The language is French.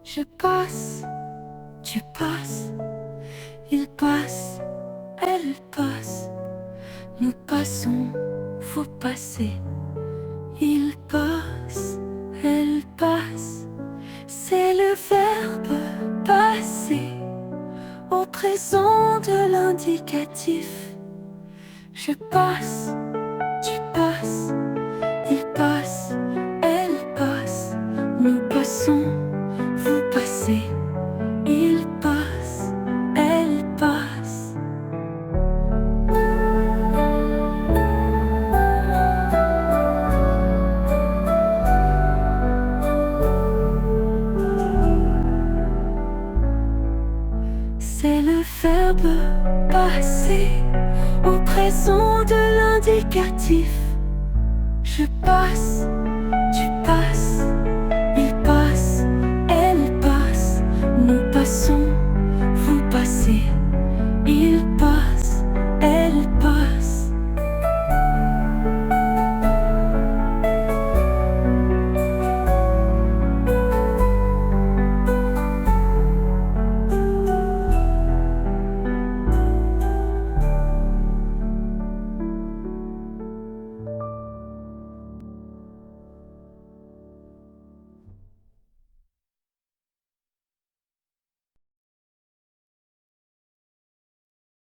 Je passe, tu passes, il passe, elle passe. Nous passons, faut passer. Il passe, elle passe. C'est le verbe passer au présent de l'indicatif. Je passe, tu passes, il passe, elle passe. Nous passons, vous passez. Il passe, elle passe. C'est le verbe passer au présent de l'indicatif. Je passe,